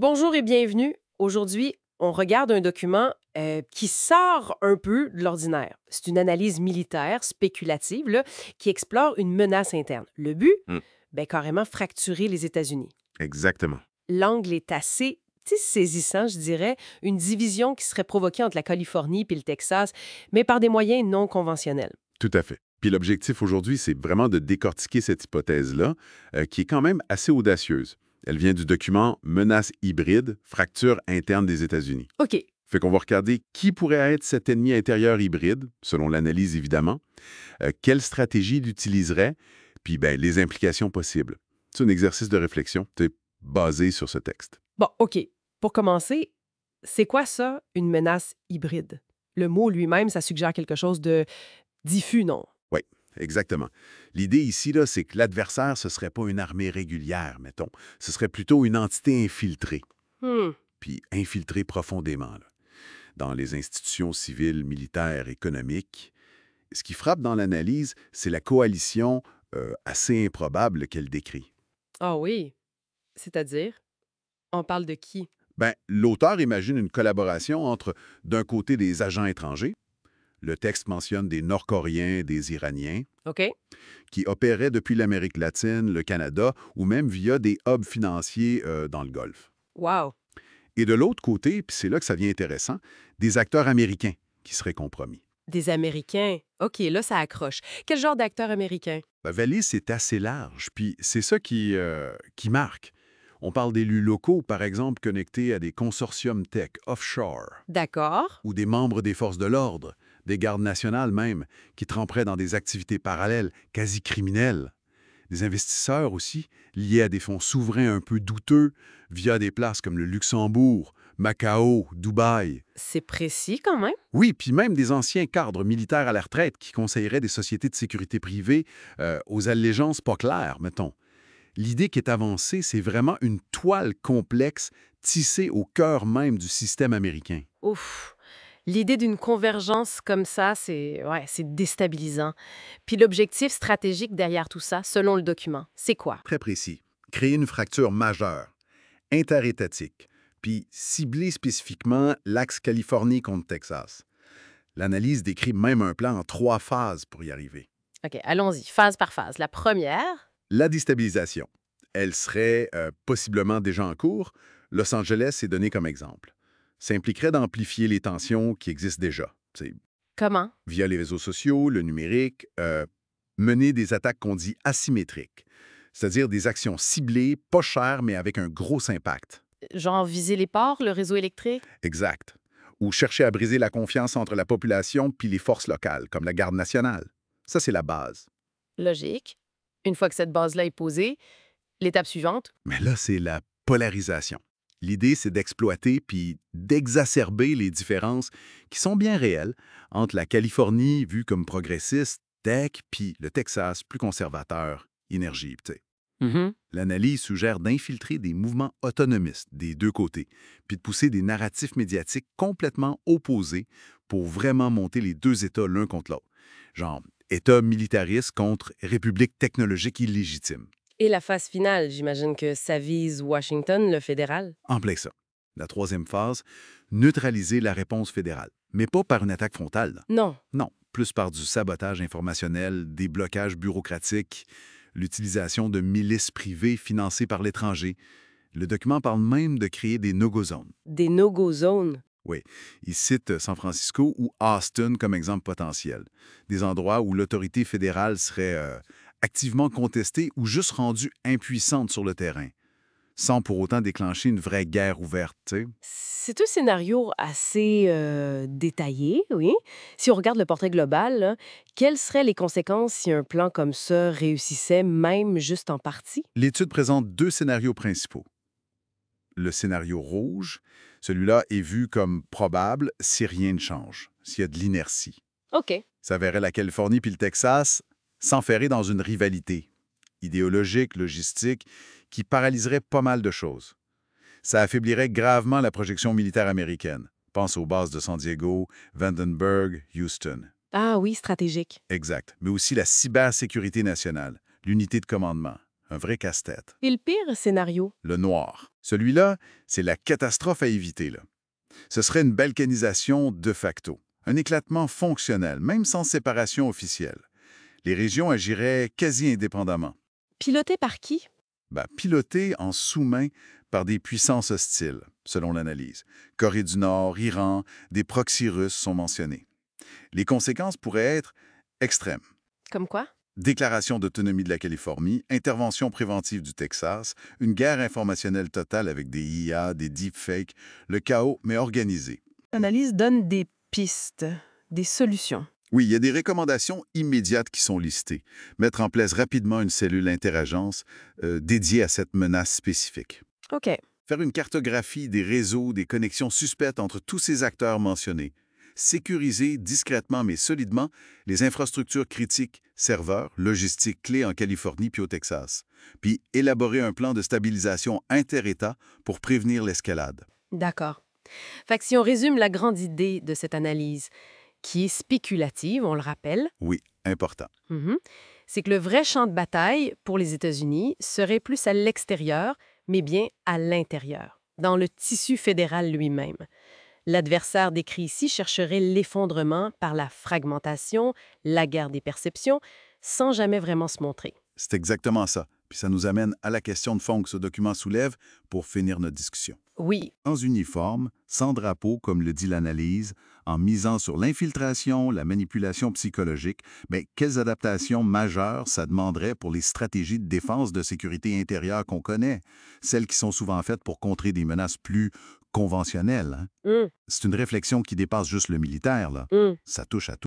Bonjour et bienvenue. Aujourd'hui, on regarde un document qui sort un peu de l'ordinaire. C'est une analyse militaire spéculative là, qui explore une menace interne. Le but, Mm, ben, carrément fracturer les États-Unis. exactement. L'angle est assez saisissant, je dirais, une division qui serait provoquée entre la Californie et le Texas, mais par des moyens non conventionnels. Tout à fait. Puis l'objectif aujourd'hui, c'est vraiment de décortiquer cette hypothèse-là, qui est quand même assez audacieuse. Elle vient du document Menace hybride, fracture interne des États-Unis. OK. Fait qu'on va regarder qui pourrait être cet ennemi intérieur hybride, selon l'analyse évidemment, quelle stratégie il utiliserait, puis ben, les implications possibles. C'est un exercice de réflexion basé sur ce texte. Bon, OK. Pour commencer, c'est quoi ça, une menace hybride? Le mot lui-même, ça suggère quelque chose de diffus, non? Oui, exactement. L'idée ici, là, c'est que l'adversaire, ce serait pas une armée régulière, mettons. Ce serait plutôt une entité infiltrée, Hmm. puis infiltrée profondément, là, dans les institutions civiles, militaires, économiques. Ce qui frappe dans l'analyse, c'est la coalition assez improbable qu'elle décrit. Ah oui, c'est-à-dire? On parle de qui? Ben, l'auteur imagine une collaboration entre, d'un côté, des agents étrangers. Le texte mentionne des Nord-Coréens, des Iraniens, OK? qui opéraient depuis l'Amérique latine, le Canada, ou même via des hubs financiers dans le Golfe. Wow. Et de l'autre côté, puis c'est là que ça devient intéressant, des acteurs américains qui seraient compromis. Des Américains. OK, là, ça accroche. Quel genre d'acteur américain? La valise est assez large, puis c'est ça qui marque. On parle d'élus locaux, par exemple, connectés à des consortiums tech offshore, D'accord. ou des membres des forces de l'ordre, des gardes nationales même, qui tremperaient dans des activités parallèles, quasi criminelles. Des investisseurs aussi, liés à des fonds souverains un peu douteux, via des places comme le Luxembourg, Macao, Dubaï. C'est précis quand même. Oui, puis même des anciens cadres militaires à la retraite qui conseilleraient des sociétés de sécurité privée aux allégeances pas claires, mettons. L'idée qui est avancée, c'est vraiment une toile complexe tissée au cœur même du système américain. Ouf. L'idée d'une convergence comme ça, c'est déstabilisant. Puis l'objectif stratégique derrière tout ça, selon le document, c'est quoi? Très précis. Créer une fracture majeure, interétatique, puis cibler spécifiquement l'axe Californie contre Texas. L'analyse décrit même un plan en 3 phases pour y arriver. OK, allons-y, phase par phase. La première, La déstabilisation. Elle serait possiblement déjà en cours. Los Angeles est donné comme exemple. Ça impliquerait d'amplifier les tensions qui existent déjà. C'est comment? via les réseaux sociaux, le numérique, mener des attaques qu'on dit asymétriques, c'est-à-dire des actions ciblées, pas chères, mais avec un gros impact. Genre viser les ports, le réseau électrique? Exact. Ou chercher à briser la confiance entre la population puis les forces locales, comme la garde nationale. Ça, c'est la base. Logique. Une fois que cette base-là est posée, l'étape suivante? Mais là, c'est la polarisation. L'idée, c'est d'exploiter puis d'exacerber les différences qui sont bien réelles entre la Californie, vue comme progressiste, tech, puis le Texas, plus conservateur, énergie. Tu sais. Mhm. L'analyse suggère d'infiltrer des mouvements autonomistes des deux côtés, puis de pousser des narratifs médiatiques complètement opposés pour vraiment monter les deux États l'un contre l'autre. Genre, État militariste contre République technologique illégitime. Et la phase finale, j'imagine que ça vise Washington, le fédéral? En plein ça. La troisième phase, neutraliser la réponse fédérale. Mais pas par une attaque frontale. Non. Non, plus par du sabotage informationnel, des blocages bureaucratiques, l'utilisation de milices privées financées par l'étranger. Le document parle même de créer des no-go zones. Des no-go zones. Oui, il cite San Francisco ou Austin comme exemple potentiel. Des endroits où l'autorité fédérale serait activement contestée ou juste rendue impuissante sur le terrain, sans pour autant déclencher une vraie guerre ouverte, tu sais. C'est un scénario assez détaillé, oui. Si on regarde le portrait global, là, quelles seraient les conséquences si un plan comme ça réussissait, même juste en partie? L'étude présente 2 scénarios principaux. Le scénario rouge, celui-là est vu comme probable si rien ne change, s'il y a de l'inertie. OK. Ça verrait la Californie puis le Texas s'enferrer dans une rivalité idéologique, logistique, qui paralyserait pas mal de choses. Ça affaiblirait gravement la projection militaire américaine. Pense aux bases de San Diego, Vandenberg, Houston. Ah oui, stratégique. Exact. Mais aussi la cybersécurité nationale, l'unité de commandement. un vrai casse-tête. Et le pire scénario? Le noir. Celui-là, c'est la catastrophe à éviter, là. Ce serait une balkanisation de facto, un éclatement fonctionnel, même sans séparation officielle. Les régions agiraient quasi indépendamment. Piloté par qui? Pilotées en sous-main par des puissances hostiles, selon l'analyse. Corée du Nord, Iran, des proxys russes sont mentionnés. Les conséquences pourraient être extrêmes. Comme quoi? Déclaration d'autonomie de la Californie, intervention préventive du Texas, une guerre informationnelle totale avec des IA, des deepfakes, le chaos, mais organisé. L'analyse donne des pistes, des solutions. Oui, il y a des recommandations immédiates qui sont listées. Mettre en place rapidement une cellule interagence dédiée à cette menace spécifique. OK. Faire une cartographie des réseaux, des connexions suspectes entre tous ces acteurs mentionnés. Sécuriser discrètement mais solidement les infrastructures critiques, serveurs, logistiques clés en Californie puis au Texas. Puis élaborer un plan de stabilisation inter-État pour prévenir l'escalade. D'accord. Fait que si on résume la grande idée de cette analyse, qui est spéculative, on le rappelle, Oui, important. c'est que le vrai champ de bataille pour les États-Unis serait plus à l'extérieur, mais bien à l'intérieur, dans le tissu fédéral lui-même. L'adversaire décrit ici chercherait l'effondrement par la fragmentation, la guerre des perceptions, sans jamais vraiment se montrer. C'est exactement ça. Puis ça nous amène à la question de fond que ce document soulève pour finir notre discussion. Oui, En uniforme, sans drapeau, comme le dit l'analyse, en misant sur l'infiltration, la manipulation psychologique, mais quelles adaptations majeures ça demanderait pour les stratégies de défense de sécurité intérieure qu'on connaît, celles qui sont souvent faites pour contrer des menaces plus conventionnelles, hein? Hum, C'est une réflexion qui dépasse juste le militaire, là. hum. Ça touche à tout.